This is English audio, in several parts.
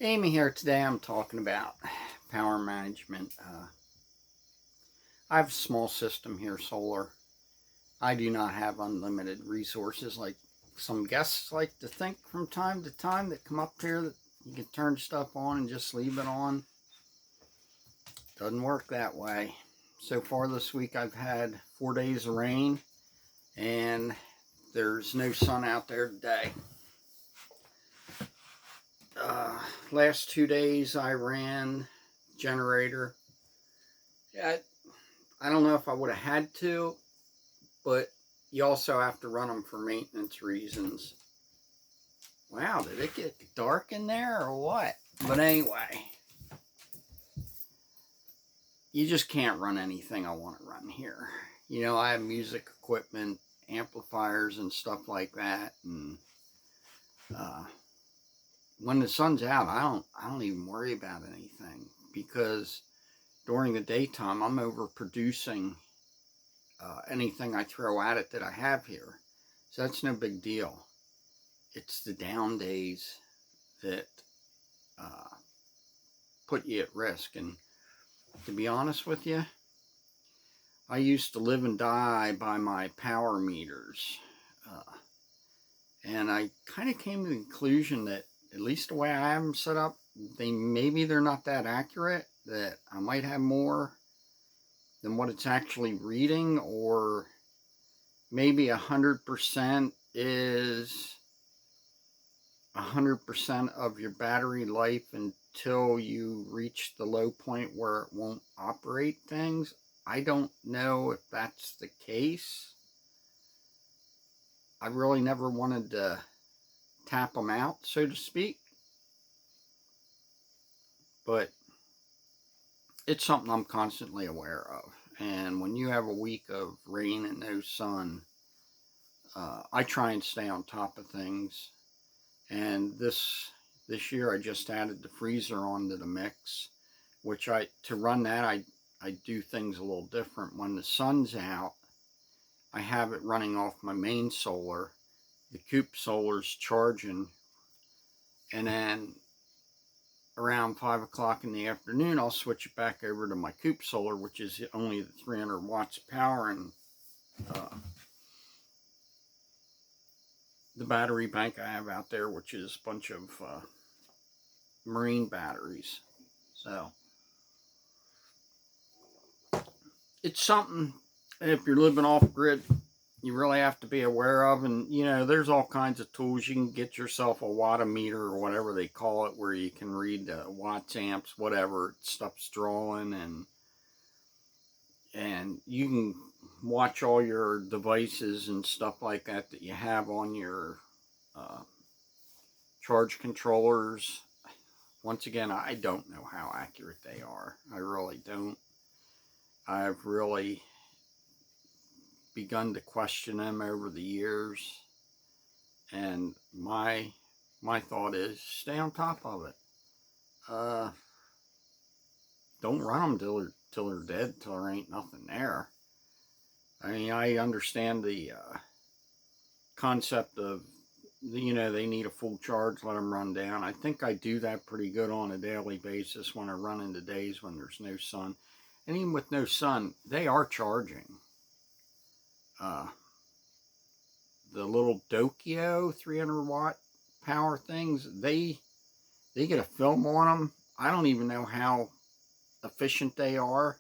Amy here. Today I'm talking about power management. I have a small system here, solar. I do not have unlimited resources like some guests like to think from time to time that come up here that you can turn stuff on and just leave it on. Doesn't work that way. So far this week I've had 4 days of rain and there's no sun out there today. Uh, Last 2 days I ran generator. Yeah, I don't know if I would have had to, but you also have to run them for maintenance reasons. Wow, did it get dark in there or what? But anyway, you just can't run anything I want to run here. You know, I have music equipment, amplifiers, and stuff like that. And uh, when the sun's out, I don't even worry about anything because during the daytime I'm overproducing anything I throw at it that I have here. So that's no big deal. It's the down days that uh, put you at risk. And to be honest with you, I used to live and die by my power meters. Uh, and I kind of came to the conclusion that, at least the way I have them set up, they're not that accurate, that I might have more than what it's actually reading, or maybe 100% is 100% of your battery life until you reach the low point where it won't operate things. I don't know if that's the case. I really never wanted to tap them out, so to speak, but it's something I'm constantly aware of. And when you have a week of rain and no sun, I try and stay on top of things. And this year I just added the freezer onto the mix, which to run that I do things a little different. When the sun's out, I have it running off my main solar. The coop solar's charging, and then around 5 o'clock in the afternoon I'll switch it back over to my coop solar, which is only the 300 watts of power, and uh, the battery bank I have out there, which is a bunch of marine batteries. So it's something, if you're living off grid, you really have to be aware of. And you know, there's all kinds of tools. You can get yourself a wattometer or whatever they call it, where you can read watts, amps, whatever stuff's drawing, and you can watch all your devices and stuff like that that you have on your uh, charge controllers. Once again, I don't know how accurate they are. I really don't. I've really begun to question them over the years, and my thought is stay on top of it. Uh, don't run them till they're dead, till there ain't nothing there. I mean, I understand the concept of, you know, they need a full charge, let them run down. I think I do that pretty good on a daily basis when I run into days when there's no sun. And even with no sun, they are charging. Uh, the little Dokio 300 watt power things, they get a film on them. I don't even know how efficient they are.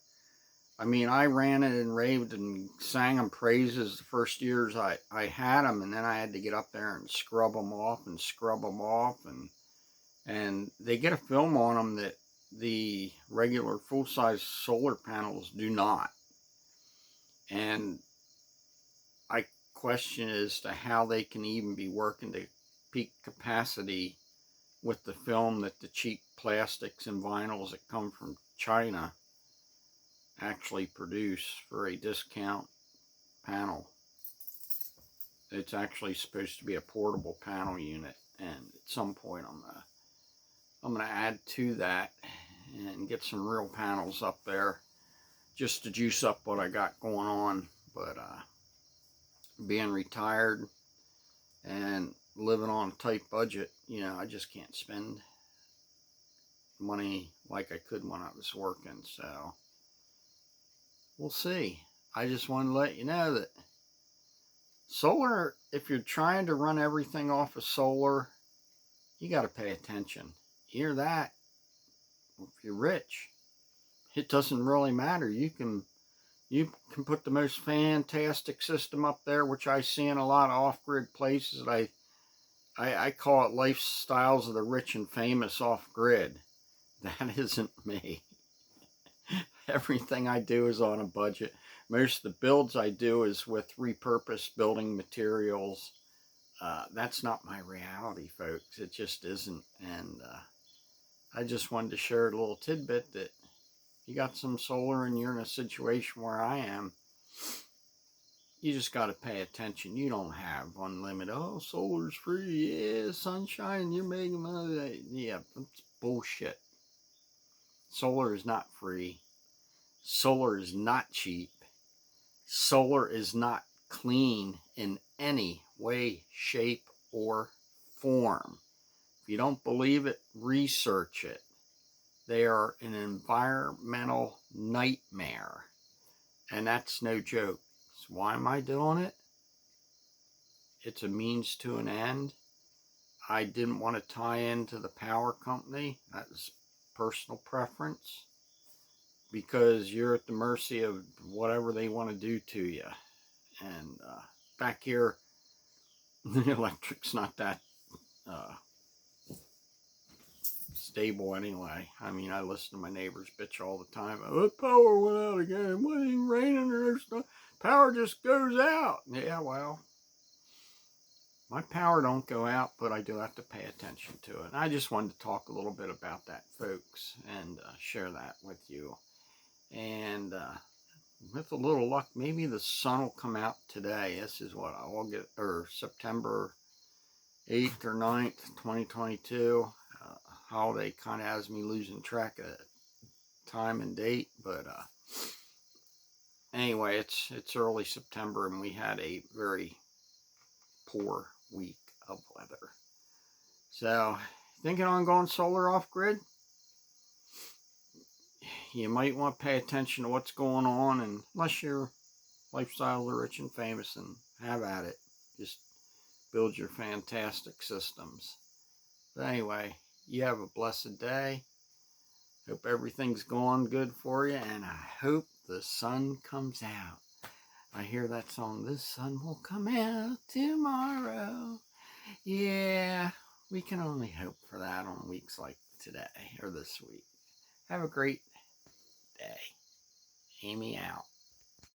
I mean, I ran it and raved and sang them praises the first years I had them, and then I had to get up there and scrub them off and scrub them off, and they get a film on them that the regular full-size solar panels do not. And I question as to how they can even be working to peak capacity with the film that the cheap plastics and vinyls that come from China actually produce for a discount panel. It's actually supposed to be a portable panel unit, and at some point I'm gonna add to that and get some real panels up there just to juice up what I got going on. But being retired and living on a tight budget, you know, I just can't spend money like I could when I was working. So we'll see. I just want to let you know that solar, if you're trying to run everything off of solar, you got to pay attention. Hear that? If you're rich, it doesn't really matter. You can put the most fantastic system up there, which I see in a lot of off-grid places. I call it lifestyles of the rich and famous off-grid. That isn't me. Everything I do is on a budget. Most of the builds I do is with repurposed building materials. That's not my reality, folks. It just isn't. And I just wanted to share a little tidbit that you got some solar and you're in a situation where I am, you just got to pay attention. You don't have unlimited, oh, solar's free, yeah, sunshine, you're making money. Yeah, that's bullshit. Solar is not free. Solar is not cheap. Solar is not clean in any way, shape, or form. If you don't believe it, research it. They are an environmental nightmare. And that's no joke. So why am I doing it? It's a means to an end. I didn't want to tie into the power company. That was personal preference. Because you're at the mercy of whatever they want to do to you. And back here, the electric's not that stable anyway. I mean, I listen to my neighbors bitch all the time. Oh, the power went out again. It wasn't even raining or there's no power, just goes out. Yeah, well, my power don't go out, but I do have to pay attention to it. And I just wanted to talk a little bit about that, folks, and share that with you. And with a little luck, maybe the sun will come out today. This is what, August or September 8th or 9th, 2022. Holiday kind of has me losing track of time and date, but anyway, it's early September and we had a very poor week of weather. So, thinking on going solar off grid? You might want to pay attention to what's going on, and unless you're lifestyle the rich and famous, and have at it. Just build your fantastic systems. But anyway, you have a blessed day. Hope everything's going good for you, and I hope the sun comes out. I hear that song, the sun will come out tomorrow. Yeah, we can only hope for that on weeks like today, or this week. Have a great day. Amy out.